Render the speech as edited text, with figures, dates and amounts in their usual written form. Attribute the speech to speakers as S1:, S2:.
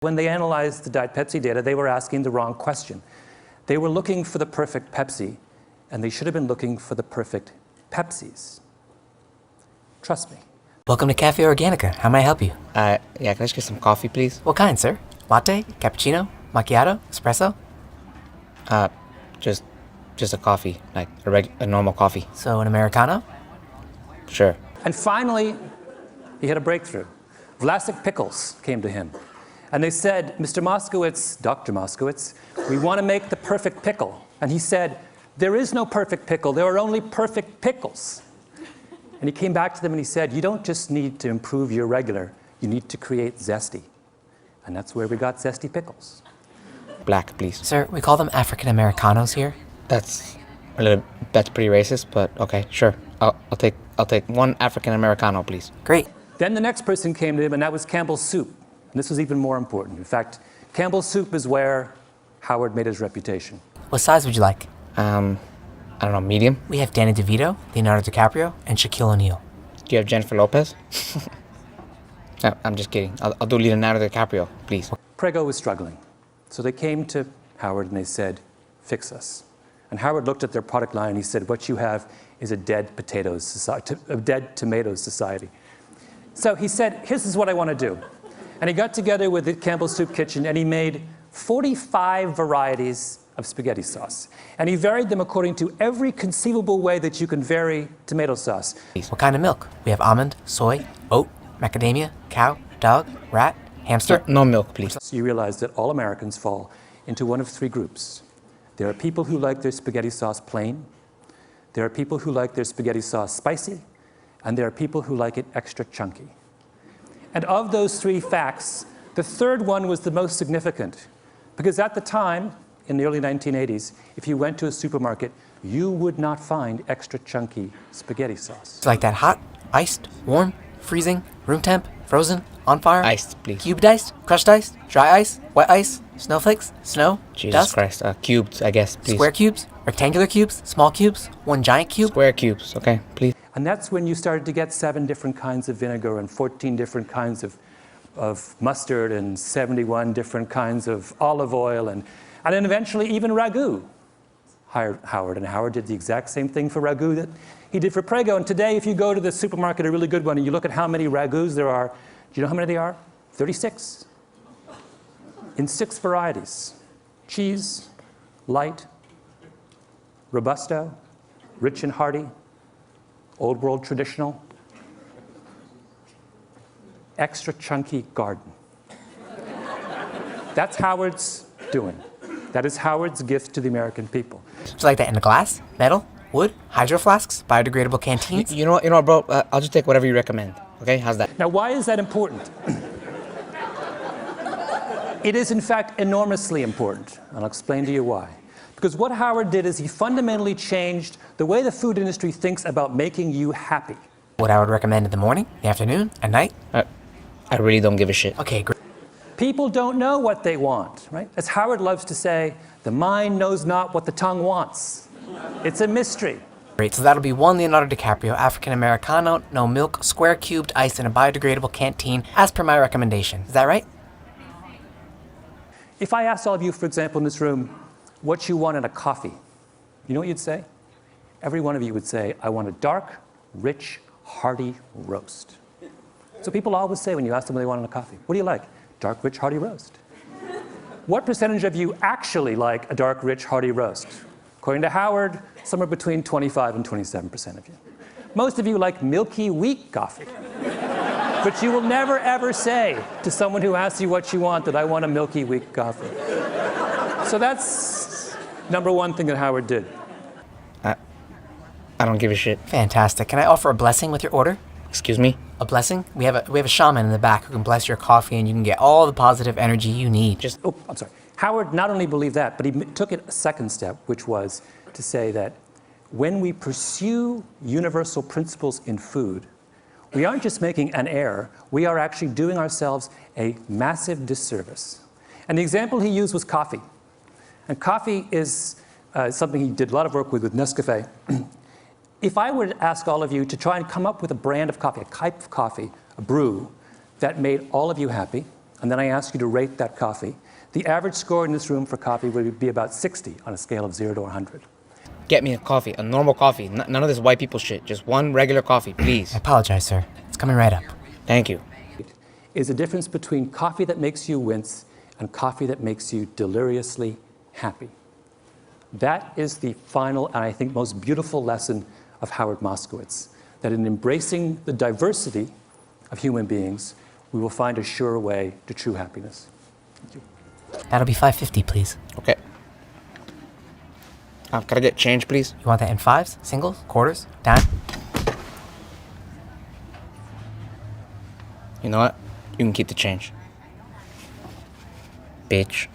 S1: When they analyzed the Diet Pepsi data, they were asking the wrong question. They were looking for the perfect Pepsi, and they should have been looking for the perfect Pepsis. Trust me.
S2: Welcome to Cafe Organica. How may I help you?
S3: Yeah, can I just get some coffee, please?
S2: What kind, sir? Latte, cappuccino, macchiato, espresso?
S3: Just a coffee, like a normal coffee.
S2: So an Americano?
S3: Sure.
S1: And finally, he had a breakthrough. Vlasic Pickles came to him. And they said, Mr. Moskowitz, Dr. Moskowitz, we want to make the perfect pickle. And he said, there is no perfect pickle. There are only perfect pickles. And he came back to them and he said, you don't just need to improve your regular. You need to create zesty. And that's where we got Zesty Pickles.
S3: Black, please.
S2: Sir, we call them African Americanos here.
S3: That's pretty racist, but okay, sure. I'll take one African Americano, please.
S2: Great.
S1: Then the next person came to him, and that was Campbell's Soup. And this was even more important. In fact, Campbell's Soup is where Howard made his reputation.
S2: What size would you like?
S3: I don't know, medium?
S2: We have Danny DeVito, Leonardo DiCaprio, and Shaquille O'Neal.
S3: Do you have Jennifer Lopez? No, I'm just kidding. I'll do Leonardo DiCaprio, please.
S1: Prego was struggling. So they came to Howard and they said, fix us. And Howard looked at their product line and he said, what you have is a dead potatoes society, a dead tomatoes society. So he said, this is what I want to do. And he got together with the Campbell's Soup Kitchen and he made 45 varieties of spaghetti sauce. And he varied them according to every conceivable way that you can vary tomato sauce.
S2: What kind of milk? We have almond, soy, oat, macadamia, cow, dog, rat, hamster.
S3: No milk, please.
S1: So you realize that all Americans fall into one of three groups. There are people who like their spaghetti sauce plain. There are people who like their spaghetti sauce spicy. And there are people who like it extra chunky. And of those three facts, the third one was the most significant. Because at the time, in the early 1980s, if you went to a supermarket, you would not find extra chunky spaghetti sauce.
S2: It's like that hot, iced, warm, freezing, room temp, frozen, on fire.
S3: Iced, please.
S2: Cubed ice, crushed ice, dry ice, wet ice, snowflakes, snow,
S3: Jesus
S2: dust.
S3: Christ. Cubed, I guess, please.
S2: Square cubes, rectangular cubes, small cubes, one giant cube.
S3: Square cubes, okay, please.
S1: And that's when you started to get 7 different kinds of vinegar and 14 different kinds of mustard and 71 different kinds of olive oil and then eventually even ragu hired Howard. And Howard did the exact same thing for ragu that he did for Prego. And today, if you go to the supermarket, a really good one, and you look at how many ragus there are, do you know how many there are? 36. In 6 varieties. Cheese, light, robusto, rich and hearty, old world traditional, extra chunky garden. That's Howard's doing. That is Howard's gift to the American people.
S2: So like that in a glass, metal, wood, hydro flasks, biodegradable canteens.
S3: You know what, bro? I'll just take whatever you recommend. Okay, how's that?
S1: Now, why is that important? It is, in fact, enormously important. I'll explain to you why. Because what Howard did is he fundamentally changed the way the food industry thinks about making you happy.
S2: What I would recommend in the morning, the afternoon, at night.
S3: I really don't give a shit.
S2: Okay, great.
S1: People don't know what they want, right? As Howard loves to say, the mind knows not what the tongue wants. It's a mystery.
S2: Great, so that'll be 1 Leonardo DiCaprio, African Americano, no milk, square cubed ice in a biodegradable canteen, as per my recommendation. Is that right?
S1: If I asked all of you, for example, in this room, what you want in a coffee, you know what you'd say? Every one of you would say, I want a dark, rich, hearty roast. So people always say when you ask them what they want in a coffee, what do you like? Dark, rich, hearty roast. What percentage of you actually like a dark, rich, hearty roast? According to Howard, somewhere between 25 and 27% of you. Most of you like milky, weak coffee. But you will never, ever say to someone who asks you what you want that I want a milky, weak coffee. So that's number one thing that Howard did.
S3: I don't give a shit.
S2: Fantastic. Can I offer a blessing with your order?
S3: Excuse me?
S2: A blessing? We have a shaman in the back who can bless your coffee and you can get all the positive energy you need.
S1: Oh, I'm sorry. Howard not only believed that, but he took it a second step, which was to say that when we pursue universal principles in food, we aren't just making an error, we are actually doing ourselves a massive disservice. And the example he used was coffee. And coffee is something he did a lot of work with Nescafe. If I were to ask all of you to try and come up with a brand of coffee, a type of coffee, a brew, that made all of you happy, and then I ask you to rate that coffee, the average score in this room for coffee would be about 60 on a scale of 0 to 100.
S3: Get me a coffee, a normal coffee. None of this white people shit. Just one regular coffee, please.
S2: I apologize, sir. It's coming right up.
S3: Thank you.
S1: Is the difference between coffee that makes you wince and coffee that makes you deliriously happy. That is the final and I think most beautiful lesson of Howard Moskowitz, that in embracing the diversity of human beings, we will find a sure way to true happiness. Thank you.
S2: That'll be $5.50, please.
S3: Okay. Can I get change, please?
S2: You want that in fives, singles, quarters, dime?
S3: You know what? You can keep the change. Bitch.